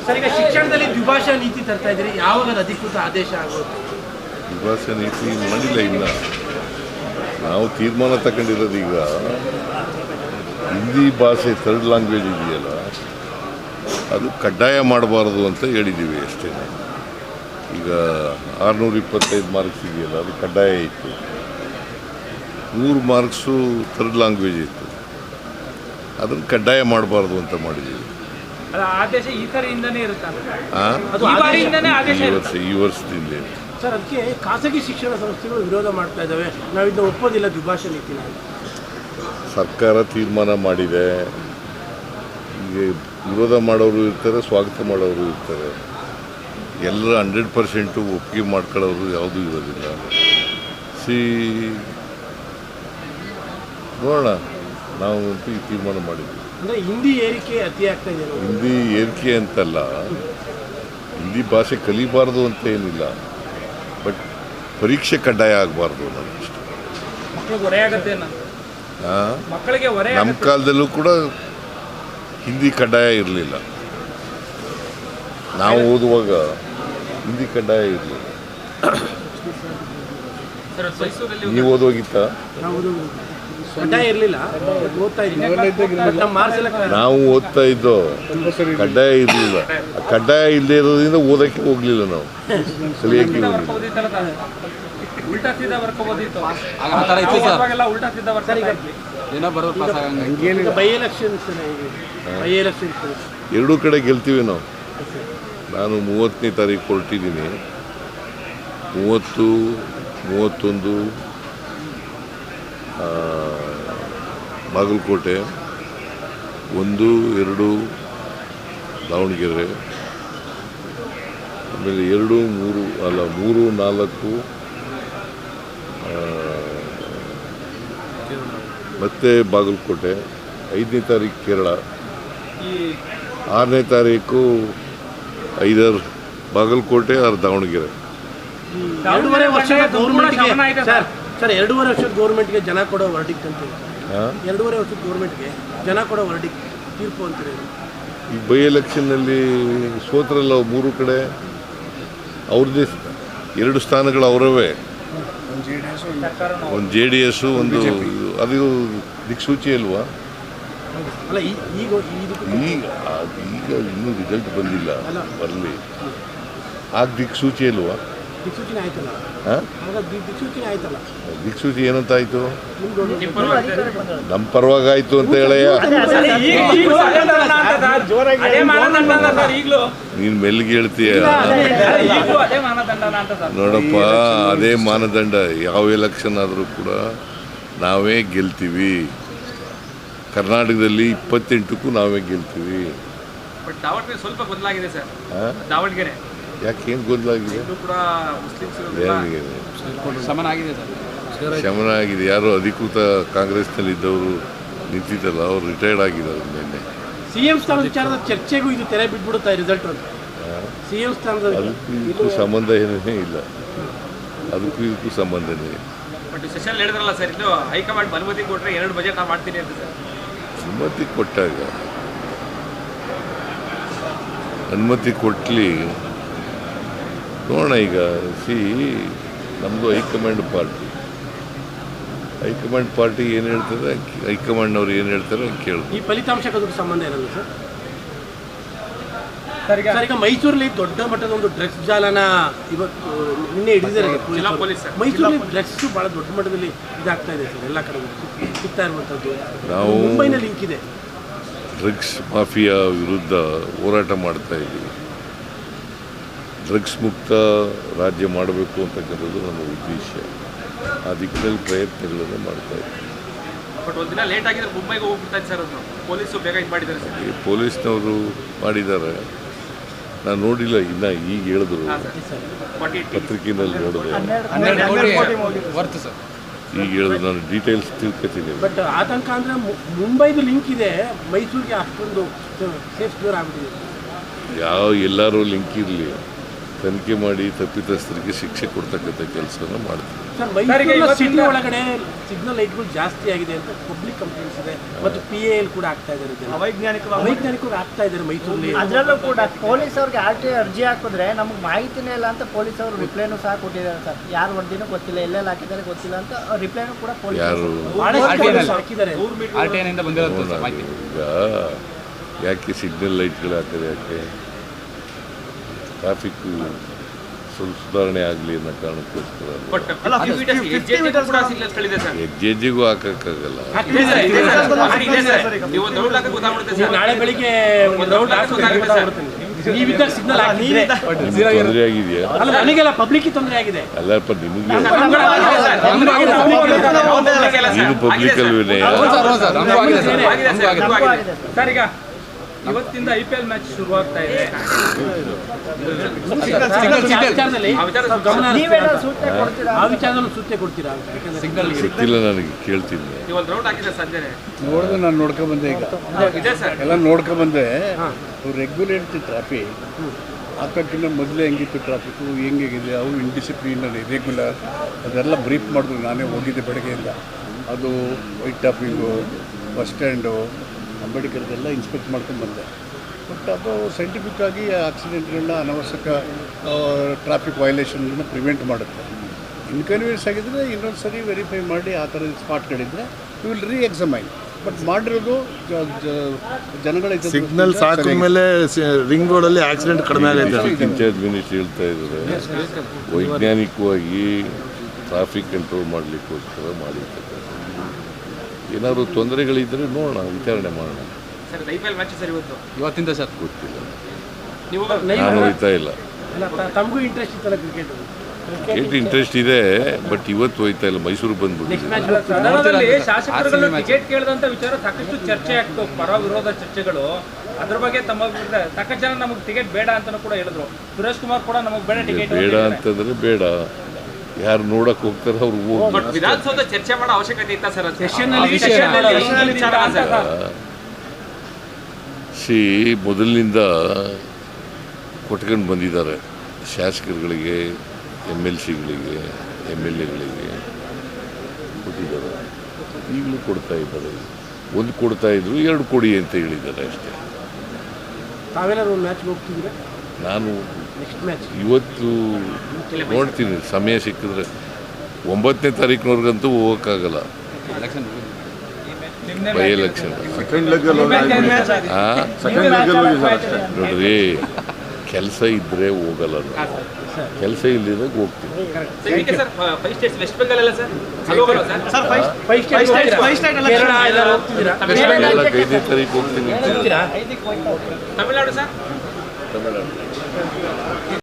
Sir, ಈಗ ಶಿಕ್ಷಣದಲ್ಲಿ ದ್ವಿಭಾಷಾ ನೀತಿ ತರ್ತಾ ಇದ್ದೀರಿ, ಯಾವಾಗ ಅಧಿಕೃತ ಆದೇಶ ಆಗೋದು? ದ್ವಿಭಾಷಾ ನೀತಿ ಮಾಡಿಲ್ಲ ಇಲ್ಲ. ನಾವು ತೀರ್ಮಾನ ತಗೊಂಡಿರೋದು ಈಗ ಹಿಂದಿ ಭಾಷೆ ಥರ್ಡ್ ಲ್ಯಾಂಗ್ವೇಜ್ ಇದೆಯಲ್ಲ, ಅದು ಕಡ್ಡಾಯ ಮಾಡಬಾರ್ದು ಅಂತ ಹೇಳಿದ್ದೀವಿ ಅಷ್ಟೇ. ಈಗ 625 ಮಾರ್ಕ್ಸ್ ಇದೆಯಲ್ಲ, ಅದು ಕಡ್ಡಾಯ ಇತ್ತು. 100 ಮಾರ್ಕ್ಸು ಥರ್ಡ್ ಲ್ಯಾಂಗ್ವೇಜ್ ಇತ್ತು, ಅದನ್ನು ಕಡ್ಡಾಯ ಮಾಡಬಾರ್ದು ಅಂತ ಮಾಡಿದ್ದೀವಿ. ಆದೇಶ ಈ ಥರದಿಂದನೇ ಇರುತ್ತೆ ಈ ವರ್ಷದಿಂದ. ಸರ್, ಅದಕ್ಕೆ ಖಾಸಗಿ ಶಿಕ್ಷಣ ಸಂಸ್ಥೆಗಳು ವಿರೋಧ ಮಾಡ್ತಾ ಇದ್ದಾವೆ, ನಾವಿನ್ನು ಒಪ್ಪೋದಿಲ್ಲ ದ್ವಿಭಾಷಾ ನೀತಿನ. ಸರ್ಕಾರ ತೀರ್ಮಾನ ಮಾಡಿದೆ, ಈಗ ವಿರೋಧ ಮಾಡೋರು ಇರ್ತಾರೆ, ಸ್ವಾಗತ ಮಾಡೋರು ಇರ್ತಾರೆ. ಎಲ್ಲರ 100% ಒಪ್ಪಿಗೆ ಮಾಡ್ಕೊಳ್ಳೋರು ಯಾವುದೂ ಇರೋದಿಲ್ಲ. ನೋಡೋಣ, ನಾವು ಅಂತೂ ಈ ತೀರ್ಮಾನ ಮಾಡಿದ್ವಿ. ಅಂದರೆ ಹಿಂದಿ ಏರಿಕೆ ಅತಿ ಆಗ್ತಾ ಇದೆ. ಹಿಂದಿ ಏರಿಕೆ ಅಂತಲ್ಲ, ಹಿಂದಿ ಭಾಷೆ ಕಲಿಬಾರ್ದು ಅಂತ ಏನಿಲ್ಲ, ಬಟ್ ಪರೀಕ್ಷೆ ಕಡ್ಡಾಯ ಆಗಬಾರ್ದು ಅನ್ನೋದು ಅಷ್ಟೇ. ನಮ್ಮ ಕಾಲದಲ್ಲೂ ಕೂಡ ಹಿಂದಿ ಕಡ್ಡಾಯ ಇರಲಿಲ್ಲ. ನಾವು ಓದುವಾಗ ಹಿಂದಿ ಕಡ್ಡಾಯ ಇರಲಿಲ್ಲ. ನೀವು ಓದೋಗಿತ್ತ? ಕಡ್ಡಾಯ ಇರಲಿಲ್ಲ, ನಾವು ಓದ್ತಾ ಇದ್ದೋ, ಕಡ್ಡಾಯ ಇರಲಿಲ್ಲ. ಕಡ್ಡಾಯ ಇಲ್ಲದೆ ಇರೋದ್ರಿಂದ ಓದೋಕ್ಕೆ ಹೋಗಲಿಲ್ಲ, ನಾವು ಕಲಿಯೋಕ್ಕೆ ಎರಡೂ ಕಡೆ ಗೆಲ್ತೀವಿ ನಾವು. ನಾನು 30ನೇ ತಾರೀಕು ಹೊರಟಿದ್ದೀನಿ. 30, 31 ಬಾಗಲಕೋಟೆ, 1, 2 ದಾವಣಗೆರೆ, ಆಮೇಲೆ 2, 3 ಅಲ್ಲ 3, 4 ಮತ್ತೆ ಬಾಗಲಕೋಟೆ, 5ನೇ ತಾರೀಕು ಕೇರಳ, 6ನೇ ತಾರೀಕು ಐದರ್ ಬಾಗಲಕೋಟೆ ಆರ್ ದಾವಣಗೆರೆ. 2.5 ವರ್ಷದ ಗೌರ್ಮೆಂಟ್ಗೆ ಜನ ಕೊಡೋ ವರ್ಡಿಕ್ಟ್ ಅಂತ 2.5 ವರ್ಷದ ಗೌರ್ಮೆಂಟ್ಗೆ ಜನ ಕೊಡೋ ವರ್ಡಿಕ್ಟ್ ತೀರ್ಪು ಅಂತಾರೆ. ಈ ಬೈ ಎಲೆಕ್ಷನ್ನಲ್ಲಿ ಸೋತ್ರಲ್ಲ 3 ಕಡೆ, ಅವ್ರದ್ದೇ 2 ಸ್ಥಾನಗಳು ಅವರವೇ. ಒಂದು JDS, ಒಂದು ಅದು ದಿಕ್ಸೂಚಿ ಅಲ್ವಾ? ಅಲ್ಲ, ಈಗ ಇನ್ನೂ ರಿಸಲ್ಟ್ ಬಂದಿಲ್ಲ, ಬರಲಿ. ಆಗ ದಿಕ್ಸೂಚಿ ಅಲ್ವಾ? ದಿಕ್ಸೂಚಿನ ಆಯ್ತಲ್ಲ. ದಿಕ್ಸೂಚಿನ ಆಯ್ತಲ್ಲ. ದಿಕ್ಸೂಚಿ ಏನಂತ ಆಯ್ತು? ನಮ್ಮ ಪರವಾಗಿ ಆಯ್ತು ಅಂತ ಹೇಳಯ್ಯ. ನೀನು ಮೆಲ್ಲಿಗೆ ಹೇಳ್ತೀಯ. ನೋಡಪ್ಪ, ಅದೇ ಮಾನದಂಡ. ಯಾವ ಎಲೆಕ್ಷನ್ ಆದರೂ ಕೂಡ ನಾವೇ ಗೆಲ್ತೀವಿ. ಕರ್ನಾಟಕದಲ್ಲಿ 28ಕ್ಕೂ ನಾವೇ ಗೆಲ್ತೀವಿ. ಸ್ವಲ್ಪ ಬದಲಾಗಿದೆ ಸರ್. ದಾವಣಗೆರೆ ಯಾಕೇನು ಗೊಂದಲಾಗಿದೆ? ಶಮನ ಆಗಿದೆ. ಯಾರು ಅಧಿಕೃತ ಕಾಂಗ್ರೆಸ್ನಲ್ಲಿ ಇದ್ದವರು ನಿಂತಿದ್ದಲ್ಲ, ಅವ್ರು ರಿಟೈರ್ಡ್ ಆಗಿದ್ದಾರೆ. ನಿನ್ನೆ ಸಿಎಂ ಸ್ಥಾನದ ವಿಚಾರದ ಚರ್ಚೆಗೂ ಇದು ತೆರೆ ಬಿಟ್ಬಿಡುತ್ತಾ ರಿಸಲ್ಟ್ ಅಂತ. ಸಿಎಂ ಸ್ಥಾನದ ಅದಕ್ಕೂ ಸಂಬಂಧ ಏನೇ ಇಲ್ಲ, ಅದಕ್ಕೂ ಸಂಬಂಧನೇ ಇಲ್ಲ. ಬಟ್ ಸೆಷನ್ ಹೇಳಿದ್ರಲ್ಲ ಸರ್, ಇದು ಹೈಕಮಾಂಡ್ ಅನುಮತಿ ಕೊಟ್ಟರೆ 2 ಬಜೆಟ್ ನಾವು ಮಾಡ್ತೀನಿ ಅಂತ ಸರ್. ಅನುಮತಿ ಕೊಟ್ಟಲಿ, ನೋಡೋಣ. ಈಗ ನಮ್ಮದು ಹೈಕಮಾಂಡ್ ಪಾರ್ಟಿ ಏನು ಹೇಳ್ತದೆ, ಹೈಕಮಾಂಡ್ನವ್ರು ಏನು ಹೇಳ್ತಾರೆ ಕೇಳಿ. ಈ ಫಲಿತಾಂಶಕ್ಕೆ ಅದಕ್ಕೆ ಸಂಬಂಧ ಇರಲ್ಲ ಸರ್. ಸರ್, ಈಗ ಮೈಸೂರಲ್ಲಿ ದೊಡ್ಡ ಮಟ್ಟದ ಒಂದು ಡ್ರಗ್ಸ್ ಜಾಲನ ಇವತ್ತು ನಿನ್ನೆ ಹಿಡಿದಿದ್ದಾರೆ. ಮೈಸೂರಲ್ಲಿ ಡ್ರಗ್ಸ್ ಭಾಳ ದೊಡ್ಡ ಮಟ್ಟದಲ್ಲಿ ಇದಾಗ್ತಾ ಇದೆ ಸರ್, ಎಲ್ಲ ಕಡೆ ಸಿಗ್ತಾ ಇರುವಂಥದ್ದು. ನಾವು ಮುಂಬೈನ ಲಿಂಕ್ ಇದೆ. ಡ್ರಗ್ಸ್ ಮಾಫಿಯಾ ವಿರುದ್ಧ ಹೋರಾಟ ಮಾಡ್ತಾ ಇದ್ದೀವಿ. ಡ್ರಗ್ಸ್ ಮುಕ್ತ ರಾಜ್ಯ ಮಾಡಬೇಕು ಅಂತಕ್ಕಂಥದ್ದು ನಮ್ಮ ಉದ್ದೇಶ. ಆ ದಿಕ್ಕಿನಲ್ಲಿ ಪ್ರಯತ್ನಗಳನ್ನು ಮಾಡ್ತಾ ಇದ್ದೀವಿ. ಬಟ್ ಒಂದಿನ ಲೇಟ್ ಆಗಿದ್ರೆ ಮುಂಬೈಗೆ ಹೋಗ್ಬಿಡ್ತಾರೆ ಸರ್. ಪೊಲೀಸರು ಬೇಗ ಇದು ಮಾಡಿದ್ದಾರೆ ಸರ್. ಪೊಲೀಸ್ನವರು ಮಾಡಿದ್ದಾರೆ, ನಾನು ನೋಡಿಲ್ಲ. ಇನ್ನು ಈಗ ಹೇಳಿದ್ರು, ಪತ್ರಿಕೆಯಲ್ಲಿ ನೋಡಿದೆ. ಈಗ ಹೇಳಿದ್ರು, ನಾನು ಡೀಟೇಲ್ಸ್ ತಿಳ್ಕೊತೀನಿ. ಬಟ್ ಆತಂಕ ಅಂದರೆ ಮುಂಬೈದು ಲಿಂಕ್ ಇದೆ, ಮೈಸೂರಿಗೆ ಅಷ್ಟೊಂದು ಸೇಫ್ ದೂರ ಆಗ್ಬಿಟ್ಟಿದೆ. ಎಲ್ಲರೂ ಲಿಂಕ್ ಇರಲಿ, ತನಿಖೆ ಮಾಡಿ ತಪ್ಪಿತಸ್ಥರಿಗೆ ಶಿಕ್ಷೆ ಕೊಡ್ತಕ್ಕಂಥ ಕೆಲಸನ ಮಾಡ್ತೀವಿ. ಸರ್ ಮೈಸೂರಿನ ಸಿಟಿ ಒಳಗಡೆ ಸಿಗ್ನಲ್ ಲೈಟ್ಗಳು ಜಾಸ್ತಿ ಆಗಿದೆ ಅಂತ ಪಬ್ಲಿಕ್ ಕಂಪ್ಲೇಂಟ್ಸ್ ಇದೆ ಮತ್ತು PAL ಕೂಡ ಆಗ್ತಾ ಇದ್ದಾರೆ ಅವೈಜ್ಞಾನಿಕವಾಗಿ ಆಗ್ತಾ ಇದ್ದಾರೆ ಮೈಸೂರಲ್ಲಿ. ಅದರಲ್ಲೂ ಕೂಡ ಪೊಲೀಸ್ ಅವ್ರಿಗೆ RTO ಅರ್ಜಿ ಹಾಕಿದ್ರೆ ನಮ್ಗೆ ಮಾಹಿತಿನೇ ಇಲ್ಲ ಅಂತ ಪೊಲೀಸ್ ಅವರು ರಿಪ್ಲೈನು ಸಹ ಕೊಟ್ಟಿದ್ದಾರೆ ಸರ್. ಯಾರು ವರದಿನೂ ಗೊತ್ತಿಲ್ಲ, ಎಲ್ಲೆಲ್ಲ ಹಾಕಿದ್ದಾರೆ ಗೊತ್ತಿಲ್ಲ ಅಂತ ರಿಪ್ಲೈನು ಕೂಡ ಪೊಲೀಸ್ ಹಾಕಿದ್ದಾರೆ. ಈಗ ಯಾಕೆ ಸಿಗ್ನಲ್ ಲೈಟ್ಗಳು ಹಾಕಿದೆ, ಯಾಕೆ ಟ್ರಾಫಿಕ್ ಸ್ವಲ್ಪ ಸುಧಾರಣೆ ಆಗಲಿ ಅನ್ನೋ ಕಾರಣಕ್ಕೋಸ್ಕರ ಹೆಜ್ಜೆಗೂ ಹಾಕಕ್ಕಾಗಲ್ಲ. ನಾಳೆ ಬೆಳಿಗ್ಗೆ ಸಿಗ್ನಲ್ ತೊಂದರೆ ಆಗಿದೆಯಾ? ನನಗೆಲ್ಲ ಪಬ್ಲಿಕ್ ತೊಂದರೆ ಆಗಿದೆ. ಅಲ್ಲಪ್ಪ ನಿಮಗೆ ನೀನು ಪಬ್ಲಿಕ್ ಅಲ್ವೇನೆ. ಸರ್ ಈಗ ಇವತ್ತಿಂದ IPL ಮ್ಯಾಚ್ ಶುರುವಾಗ್ತಾ ಇದೆ. ಸೂಚನೆ ಕೊಡ್ತೀರಾ? ಗೊತ್ತಿಲ್ಲ ನನಗೆ, ಕೇಳ್ತೀನಿ. ನೋಡಿದ್ರೆ ನಾನು ನೋಡ್ಕೊಂಬಂದೆ, ಈಗ ಎಲ್ಲ ನೋಡ್ಕೊಂಬಂದೆ. ರೆಗ್ಯುಲೇಟ್ ಟ್ರಾಫಿಕ್ ಹಾಕೋಕ್ಕಿಂತ ಮೊದಲೇ ಹೆಂಗಿತ್ತು ಟ್ರಾಫಿಕ್ಕು, ಹೆಂಗಿದೆ, ಅವು ಇಂಡಿಸಿಪ್ಲಿನಲ್ಲಿ ರೆಗ್ಯುಲರ್ ಅದೆಲ್ಲ ಬ್ರೀಫ್ ಮಾಡಿದ್ರು. ನಾನೇ ಹೋಗಿದ್ದೆ ಬೆಳಗ್ಗೆಯಿಂದ. ಅದು white topping, bus stand, ಅಂಬೇಡ್ಕರ್ದೆಲ್ಲ inspect ಮಾಡ್ಕೊಂಡು ಬಂದೆ. ಬಟ್ ಅದು ಸೈಂಟಿಫಿಕ್ ಆಗಿ ಆಕ್ಸಿಡೆಂಟ್ಗಳನ್ನ, ಅನವಶ್ಯಕ ಟ್ರಾಫಿಕ್ ವೈಲೇಷನ್ನ ಪ್ರಿವೆಂಟ್ ಮಾಡುತ್ತೆ. ಇನ್ಕನ್ವೀನಿಯನ್ಸ್ ಆಗಿದ್ದರೆ ಇನ್ನೊಂದು ಸರಿ ವೆರಿಫೈ ಮಾಡಿ ಆ ಥರದ ಸ್ಪಾಟ್ಗಳಿದ್ದರೆ ವಿಲ್ ರೀಎಕ್ಸಾಮೈನ್. ಬಟ್ ಮಾಡಿರೋದು ಜನಗಳ ಸಿಗ್ನಲ್ ಸಾಕಿದ ಮೇಲೆ ರಿಂಗ್ ರೋಡಲ್ಲಿ ಆಕ್ಸಿಡೆಂಟ್ ಕಡಿಮೆ ಆಗೈತೆ. ಇನ್ಚಾರ್ಜ್ ಮಿನಿಸ್ಟರ್ ಹೇಳ್ತಾ ಇದ್ದಾರೆ, ವೈಜ್ಞಾನಿಕವಾಗಿ ಟ್ರಾಫಿಕ್ ಕಂಟ್ರೋಲ್ ಮಾಡಲಿಕ್ಕೋಸ್ಕರ ಮಾಡಿರ್ತಕ್ಕಂಥ. ಏನಾದರೂ ತೊಂದರೆಗಳಿದ್ದರೆ ನೋಡೋಣ, ವಿಚಾರಣೆ ಮಾಡೋಣ. ಇವತ್ತಿಂದ ಸರ್ ಗೊತ್ತಿಲ್ಲ, ನಾನು ಹೋಗ್ತಾ ಇಲ್ಲ. ತಮಗೂ ಇಂಟ್ರೆಸ್ಟ್ ಇತ್ತಲ್ಲ ಕ್ರಿಕೆಟ್? ಕ್ರಿಕೆಟ್ ಇಂಟ್ರೆಸ್ಟ್ ಇದೆ, ಬಟ್ ಇವತ್ತು ಹೋಯ್ತಾ ಇಲ್ಲ. ಮೈಸೂರು ಬಂದ್ಬಿಟ್ಟಿದೆ. ಶಾಸಕರುಗಳು ಟಿಕೆಟ್ ಕೇಳಿದಂತ ವಿಚಾರ ಸಾಕಷ್ಟು ಚರ್ಚೆ ಆಗ್ತವೆ, ಪರ ವಿರೋಧ ಚರ್ಚೆಗಳು. ಅದ್ರ ಬಗ್ಗೆ ತಮ್ಮ ಸಾಕಷ್ಟು ಜನ ನಮಗೆ ಟಿಕೆಟ್ ಬೇಡ ಅಂತಾನು ಕೂಡ ಹೇಳಿದ್ರು. ಸುರೇಶ್ ಕುಮಾರ್ ಕೂಡ ನಮಗೆ ಬೇಡ ಟಿಕೆಟ್ ಬೇಡ ಅಂತಂದ್ರೆ ಬೇಡ. ಯಾರು ನೋಡಕ್ ಹೋಗ್ತಾರೆ ಅವ್ರು ಹೋಗಿ. ವಿಧಾನಸೌಧ ಚರ್ಚೆ ಮಾಡೋ ಅವಶ್ಯಕತೆ ಇತ್ತ ಸರ್? ಮೊದಲಿನಿಂದ ಕೊಟ್ಕೊಂಡು ಬಂದಿದ್ದಾರೆ ಶಾಸಕರುಗಳಿಗೆ, MLCಗಳಿಗೆ, MLAಗಳಿಗೆ ಕೊಟ್ಟಿದ್ದಾರೆ. ಈಗಲೂ ಕೊಡ್ತಾ ಇದ್ದಾರೆ. ಒಂದು ಕೊಡ್ತಾ ಇದ್ರು, 2 ಕೊಡಿ ಅಂತ ಹೇಳಿದ್ದಾರೆ ಅಷ್ಟೇ. ತಾವೆಲ್ಲರೂ ಒಂದು ಮ್ಯಾಚ್ಗೆ ಹೋಗ್ತಿದ್ರೆ? ನಾನು ನೆಕ್ಸ್ಟ್ ಮ್ಯಾಚ್ ಇವತ್ತು ನೋಡ್ತೀನಿ, ಸಮಯ ಸಿಕ್ಕಿದ್ರೆ. 9ನೇ ತಾರೀಕಿನವ್ರಿಗಂತೂ ಹೋಗೋಕ್ಕಾಗಲ್ಲ, ಬೈ ಎಲೆಕ್ಷನ್. ನೋಡ್ರಿ, ಕೆಲಸ ಇದ್ದರೆ ಹೋಗಲ್ಲ, ಕೆಲಸ ಇಲ್ಲದಾಗ ಹೋಗ್ತೀನಿ. 5ನೇ ತಾರೀಕು ಹೋಗ್ತೀನಿ. ತಮಿಳುನಾಡು ಸರ್, ತಮಿಳುನಾಡು.